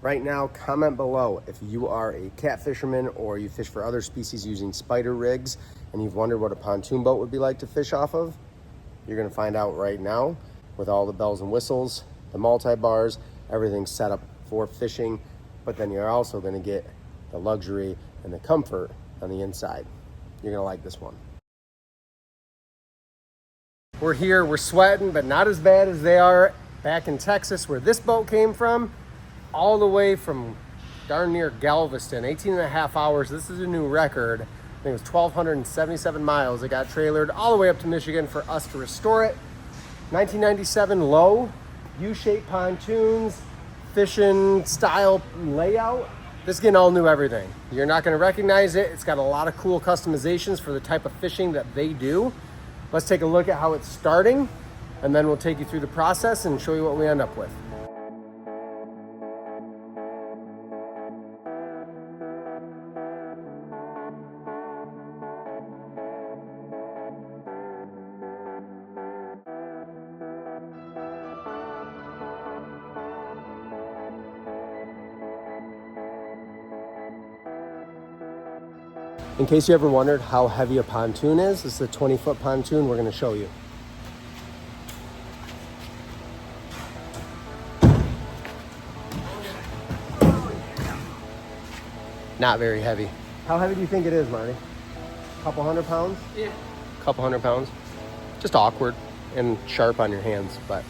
Right now, comment below if you are a catfisherman or you fish for other species using spider rigs and you've wondered what a pontoon boat would be like to fish off of. You're gonna find out right now with all the bells and whistles, the multi-bars, everything set up for fishing, but then you're also gonna get the luxury and the comfort on the inside. You're gonna like this one. We're here, we're sweating, but not as bad as they are back in Texas where this boat came from, all the way from darn near Galveston, 18 and a half hours. This is a new record. I think it was 1,277 miles. It got trailered all the way up to Michigan for us to restore it. 1997 Lowe, U-shaped pontoons, fishing style layout. This is getting all new everything. You're not gonna recognize it. It's got a lot of cool customizations for the type of fishing that they do. Let's take a look at how it's starting, and then we'll take you through the process and show you what we end up with. In case you ever wondered how heavy a pontoon is, this is a 20-foot pontoon we're going to show you. Not very heavy. How heavy do you think it is, Marty? A couple hundred pounds? Yeah. A couple hundred pounds. Just awkward and sharp on your hands, but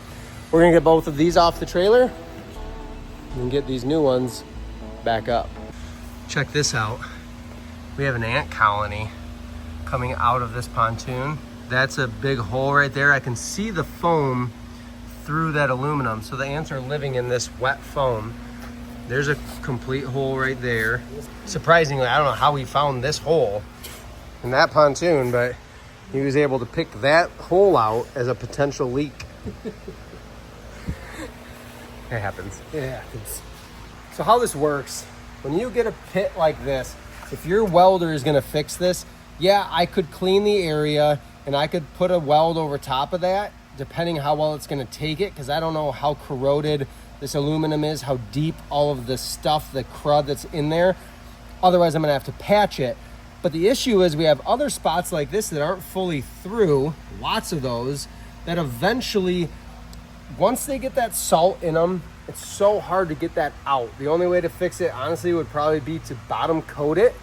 we're going to get both of these off the trailer and get these new ones back up. Check this out. We have an ant colony coming out of this pontoon. That's a big hole right there. I can see the foam through that aluminum. So the ants are living in this wet foam. There's a complete hole right there. Surprisingly, I don't know how he found this hole in that pontoon, but he was able to pick that hole out as a potential leak. It happens. It happens. So how this works, when you get a pit like this, if your welder is gonna fix this, yeah, I could clean the area and I could put a weld over top of that, depending how well it's gonna take it, because I don't know how corroded this aluminum is, how deep all of the stuff, the crud that's in there. Otherwise, I'm gonna have to patch it. But the issue is we have other spots like this that aren't fully through, lots of those, that eventually, once they get that salt in them, it's so hard to get that out. The only way to fix it, honestly, would probably be to bottom coat it,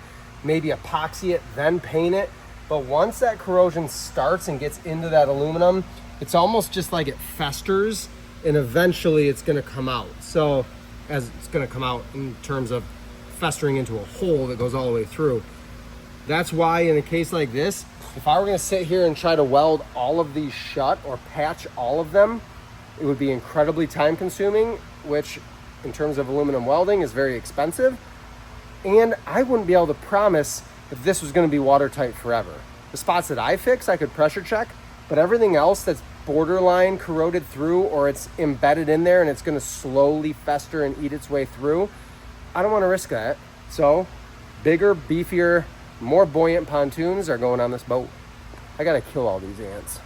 maybe epoxy it, then paint it. But once that corrosion starts and gets into that aluminum, it's almost just like it festers, and eventually it's gonna come out. So, as it's gonna come out in terms of festering into a hole that goes all the way through. That's why in a case like this, if I were gonna sit here and try to weld all of these shut or patch all of them, it would be incredibly time consuming, which in terms of aluminum welding is very expensive. And I wouldn't be able to promise that this was gonna be watertight forever. The spots that I fix, I could pressure check, but everything else that's borderline corroded through or it's embedded in there and it's gonna slowly fester and eat its way through, I don't wanna risk that. So bigger, beefier, more buoyant pontoons are going on this boat. I gotta kill all these ants.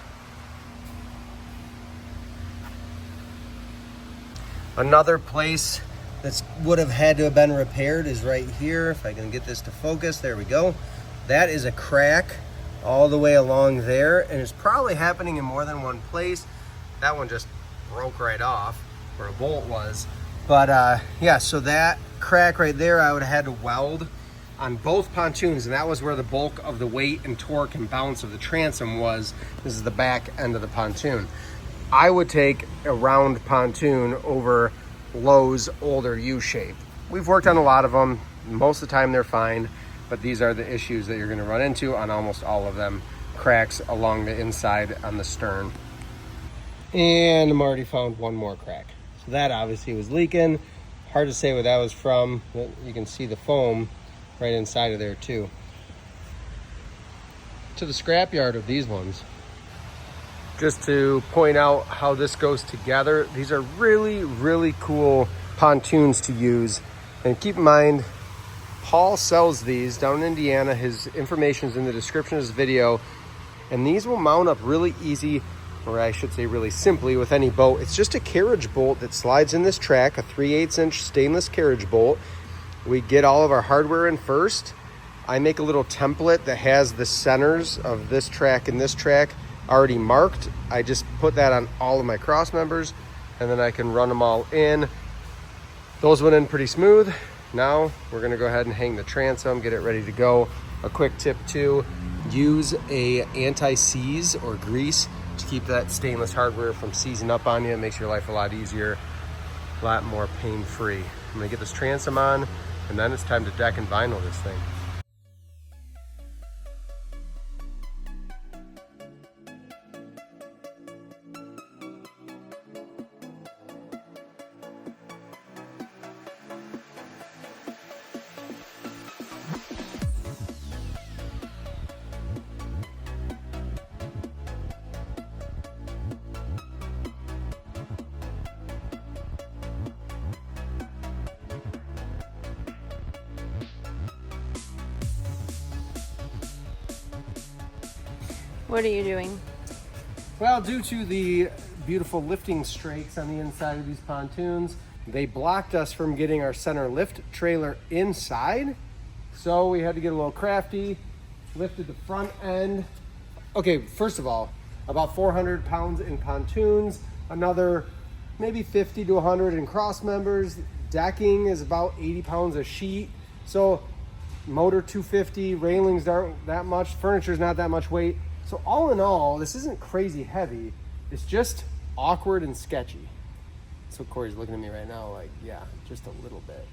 Another place that would have had to have been repaired is right here. If I can get this to focus, there we go. That is a crack all the way along there, and it's probably happening in more than one place. That one just broke right off where a bolt was. But yeah, so that crack right there, I would have had to weld on both pontoons, and that was where the bulk of the weight and torque and bounce of the transom was. This is the back end of the pontoon. I would take a round pontoon over Lowe's older U-shape. We've worked on a lot of them. Most of the time they're fine, but these are the issues that you're gonna run into on almost all of them. Cracks along the inside on the stern. And I'm already found one more crack. So that obviously was leaking. Hard to say what that was from, but you can see the foam right inside of there too. To the scrapyard of these ones. Just to point out how this goes together, these are really, really cool pontoons to use. And keep in mind, Paul sells these down in Indiana. His information is in the description of this video. And these will mount up really easy or I should say really simply with any boat, it's just a carriage bolt that slides in this track, a 3/8 inch stainless carriage bolt. We get all of our hardware in first. I make a little template that has the centers of this track and this track already marked. I just put that on all of my cross members, and then I can run them all in. Those went in pretty smooth. Now we're gonna go ahead and hang the transom, get it ready to go. A quick tip too, use a anti-seize or grease to keep that stainless hardware from seizing up on you. It makes your life a lot easier, a lot more pain-free. I'm gonna get this transom on, and then it's time to deck and vinyl this thing. What are you doing? Well, due to the beautiful lifting strakes on the inside of these pontoons, they blocked us from getting our center lift trailer inside. So we had to get a little crafty, lifted the front end. Okay, first of all, about 400 pounds in pontoons, another maybe 50 to 100 in cross members. Decking is about 80 pounds a sheet. So motor 250, railings aren't that much, furniture's not that much weight. So all in all, this isn't crazy heavy. It's just awkward and sketchy. So Corey's looking at me right now like, yeah, just a little bit.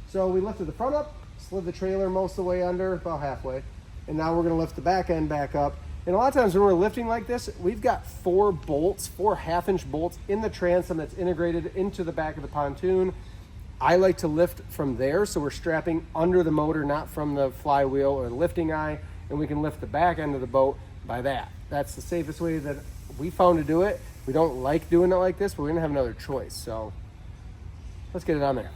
So we lifted the front up, slid the trailer most of the way under, about halfway. And now we're gonna lift the back end back up. And a lot of times when we're lifting like this, we've got 4 bolts, 4 half-inch bolts in the transom that's integrated into the back of the pontoon. I like to lift from there, so we're strapping under the motor, not from the flywheel or the lifting eye, and we can lift the back end of the boat by that. That's the safest way that we found to do it. We don't like doing it like this, but we didn't have another choice. So let's get it on there.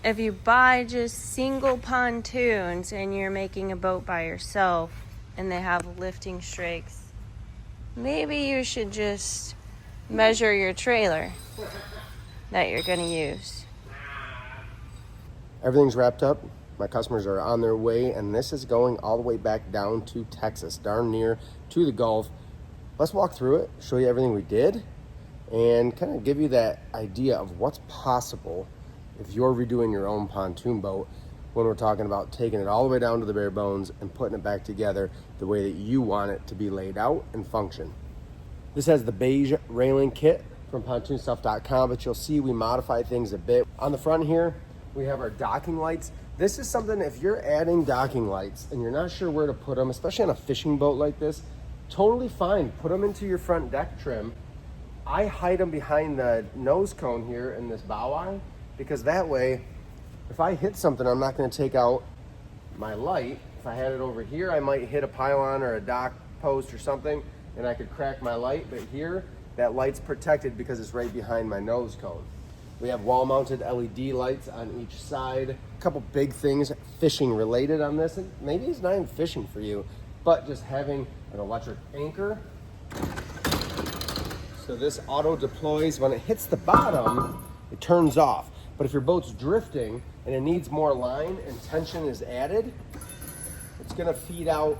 If you buy just single pontoons and you're making a boat by yourself and they have lifting strakes, maybe you should just measure your trailer that you're gonna use. Everything's wrapped up. My customers are on their way, and this is going all the way back down to Texas, darn near to the Gulf. Let's walk through it, show you everything we did, and kind of give you that idea of what's possible if you're redoing your own pontoon boat when we're talking about taking it all the way down to the bare bones and putting it back together the way that you want it to be laid out and function. This has the beige railing kit from pontoonstuff.com, but you'll see we modify things a bit. On the front here, we have our docking lights. This is something, if you're adding docking lights and you're not sure where to put them, especially on a fishing boat like this, totally fine. Put them into your front deck trim. I hide them behind the nose cone here in this bow eye, because that way, if I hit something, I'm not gonna take out my light. If I had it over here, I might hit a pylon or a dock post or something, and I could crack my light, but here, that light's protected because it's right behind my nose cone. We have wall-mounted LED lights on each side. A couple big things fishing related on this, and maybe it's not even fishing for you, but just having an electric anchor. So this auto deploys. When it hits the bottom, it turns off. But if your boat's drifting and it needs more line and tension is added, it's gonna feed out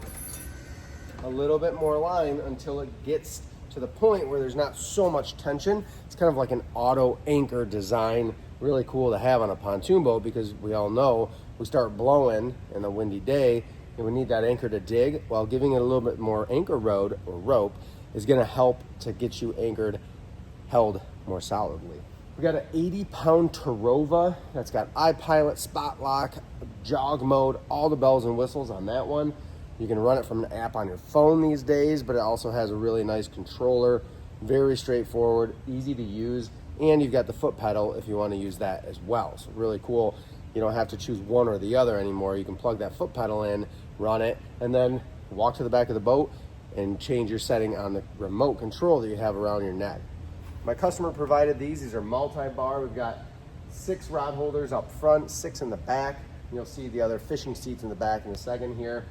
a little bit more line until it gets to the point where there's not so much tension. It's kind of like an auto anchor design. Really cool to have on a pontoon boat, because we all know we start blowing in a windy day and we need that anchor to dig. While giving it a little bit more anchor rod or rope is gonna help to get you anchored, held more solidly. We got an 80-pound Tarova that's got iPilot, spot lock, jog mode, all the bells and whistles on that one. You can run it from an app on your phone these days, but it also has a really nice controller, very straightforward, easy to use, and you've got the foot pedal if you want to use that as well. So really cool. You don't have to choose one or the other anymore. You can plug that foot pedal in, run it, and then walk to the back of the boat and change your setting on the remote control that you have around your neck. My customer provided these. These are multi-bar. We've got 6 rod holders up front, 6 in the back. You'll see the other fishing seats in the back in a second here.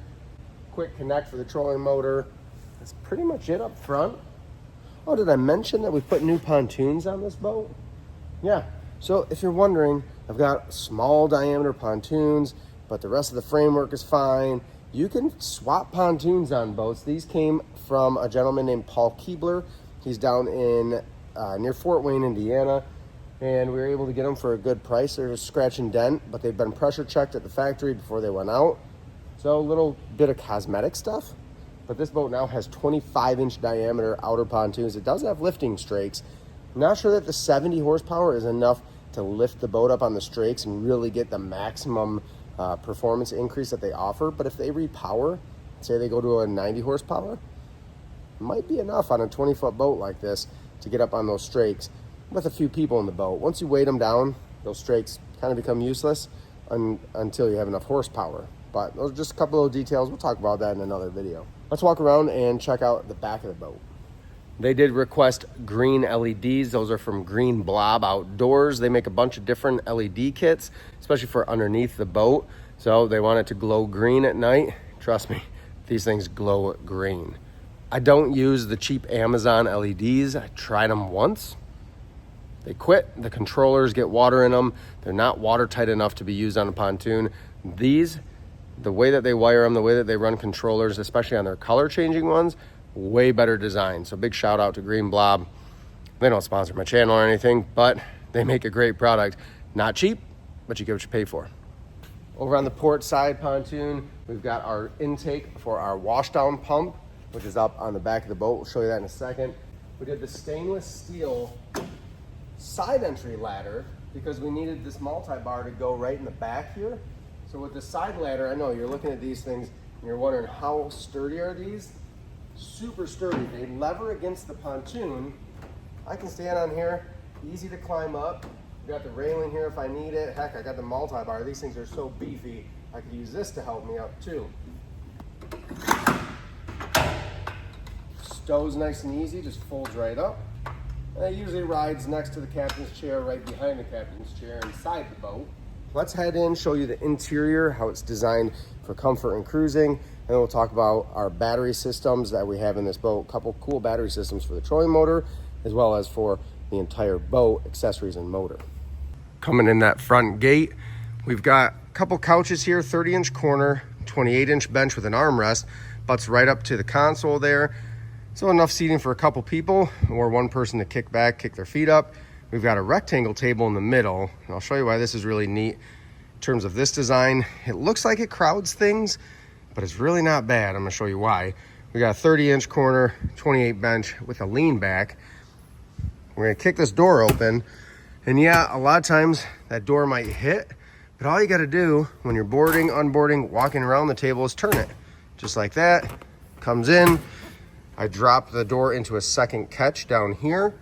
Quick connect for the trolling motor. That's pretty much it up front. Oh, did I mention that we put new pontoons on this boat? Yeah, so if you're wondering, I've got small diameter pontoons, but the rest of the framework is fine. You can swap pontoons on boats. These came from a gentleman named Paul Keebler. He's down in near Fort Wayne, Indiana, and we were able to get them for a good price. They're a scratch and dent, but they've been pressure checked at the factory before they went out. So a little bit of cosmetic stuff, but this boat now has 25-inch diameter outer pontoons. It does have lifting strakes. I'm not sure that the 70 horsepower is enough to lift the boat up on the strakes and really get the maximum performance increase that they offer, but if they repower, say they go to a 90 horsepower, it might be enough on a 20-foot boat like this to get up on those strakes with a few people in the boat. Once you weight them down, those strakes kind of become useless until you have enough horsepower. But those are just a couple of details. We'll talk about that in another video. Let's walk around and check out the back of the boat. They did request green LEDs. Those are from Green Blob Outdoors. They make a bunch of different LED kits, especially for underneath the boat. So they want it to glow green at night. Trust me, these things glow green. I don't use the cheap Amazon LEDs. I tried them once. They quit. The controllers get water in them. They're not watertight enough to be used on a pontoon. These, the way that they wire them, the way that they run controllers, especially on their color changing ones, way better design. So big shout out to Green Blob. They don't sponsor my channel or anything, but they make a great product. Not cheap, but you get what you pay for. Over on the port side pontoon, we've got our intake for our washdown pump, which is up on the back of the boat. We'll show you that in a second. We did the stainless steel side entry ladder because we needed this multi-bar to go right in the back here. So with the side ladder, I know you're looking at these things and you're wondering how sturdy are these? Super sturdy. They lever against the pontoon. I can stand on here, easy to climb up. Got the railing here if I need it. Heck, I got the multi-bar. These things are so beefy, I could use this to help me up too. Stow's nice and easy, just folds right up. And it usually rides next to the captain's chair, right behind the captain's chair inside the boat. Let's head in, show you the interior, how it's designed for comfort and cruising, and then we'll talk about our battery systems that we have in this boat. A couple cool battery systems for the trolling motor, as well as for the entire boat, accessories and motor. Coming in that front gate, we've got a couple couches here, 30-inch corner, 28-inch bench with an armrest, butts right up to the console there. So enough seating for a couple people or one person to kick back, kick their feet up. We've got a rectangle table in the middle, and I'll show you why this is really neat. In terms of this design, it looks like it crowds things, but it's really not bad. I'm gonna show you why. We got a 30-inch corner, 28 bench with a lean back. We're gonna kick this door open, and yeah, a lot of times that door might hit, but all you gotta do when you're boarding, unboarding, walking around the table is turn it. Just like that, comes in. I drop the door into a second catch down here,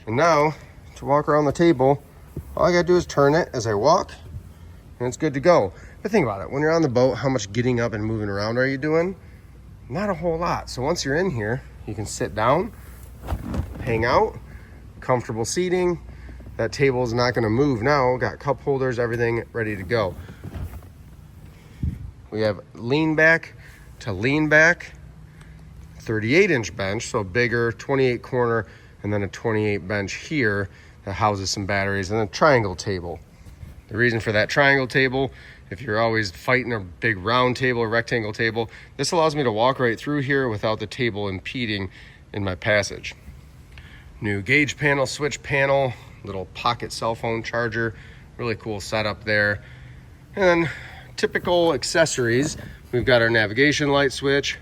and now, to walk around the table, all I gotta do is turn it as I walk, and it's good to go. But think about it, when you're on the boat, how much getting up and moving around are you doing? Not a whole lot. So once you're in here, you can sit down, hang out, comfortable seating. That table is not gonna move now. Got cup holders, everything ready to go. We have lean back to lean back, 38-inch bench, so bigger, 28 corner, and then a 28 bench here that houses some batteries, and a triangle table. The reason for that triangle table, if you're always fighting a big round table or rectangle table, this allows me to walk right through here without the table impeding in my passage. New gauge panel, switch panel, little pocket cell phone charger, really cool setup there. And then typical accessories, we've got our navigation light switch,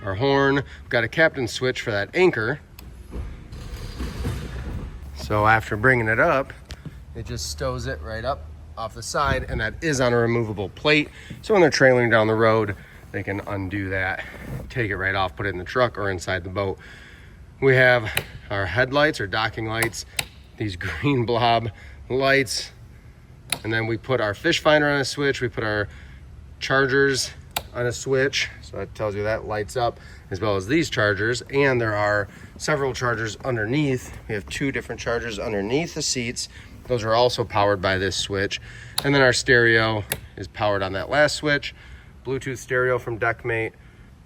our horn, we've got a captain switch for that anchor. So after bringing it up, it just stows it right up off the side, and that is on a removable plate. So when they're trailing down the road, they can undo that, take it right off, put it in the truck or inside the boat. We have our headlights or docking lights, these Green Blob lights, and then we put our fish finder on a switch. We put our chargers on a switch, so that tells you that lights up, as well as these chargers. And there are several chargers underneath. We have 2 different chargers underneath the seats. Those are also powered by this switch. And then our stereo is powered on that last switch. Bluetooth stereo from Deckmate.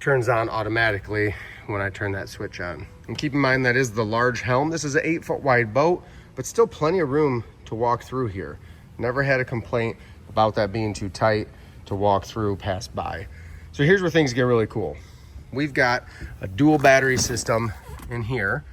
turns on automatically when I turn that switch on. And keep in mind that is the large helm. This is an 8-foot wide boat, but still plenty of room to walk through here. Never had a complaint about that being too tight to walk through, pass by. So here's where things get really cool. We've got a dual battery system in here,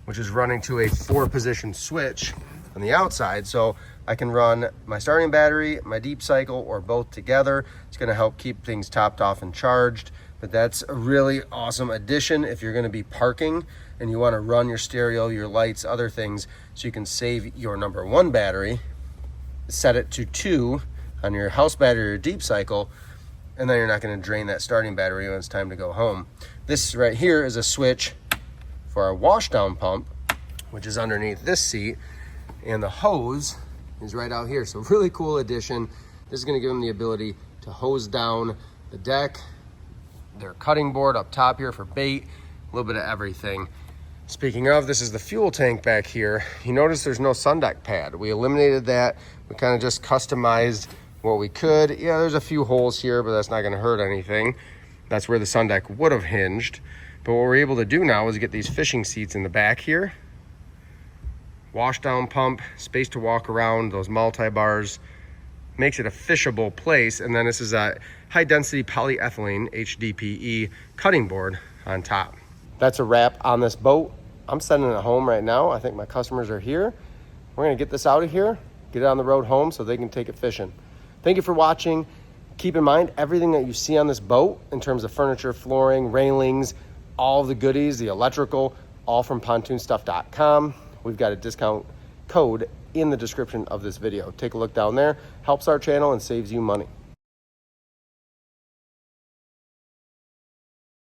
which is running to a 4-position switch on the outside. So I can run my starting battery, my deep cycle, or both together. It's gonna help keep things topped off and charged. But that's a really awesome addition if you're gonna be parking and you wanna run your stereo, your lights, other things, so you can save your number 1 battery, set it to 2 on your house battery or deep cycle, and then you're not gonna drain that starting battery when it's time to go home. This right here is a switch for our wash down pump, which is underneath this seat, and the hose is right out here. So really cool addition. This is gonna give them the ability to hose down the deck, their cutting board up top here for bait, a little bit of everything. Speaking of, this is the fuel tank back here. You notice there's no sun deck pad. We eliminated that. We kind of just customized what we could. Yeah, there's a few holes here, but that's not gonna hurt anything. That's where the sun deck would have hinged. But what we're able to do now is get these fishing seats in the back here. Wash down pump, space to walk around, those multi-bars. Makes it a fishable place. And then this is a high density polyethylene HDPE cutting board on top. That's a wrap on this boat. I'm sending it home right now. I think my customers are here. We're gonna get this out of here, get it on the road home so they can take it fishing. Thank you for watching. Keep in mind, everything that you see on this boat in terms of furniture, flooring, railings, all the goodies, the electrical, all from pontoonstuff.com. We've got a discount code in the description of this video. Take a look down there. Helps our channel and saves you money.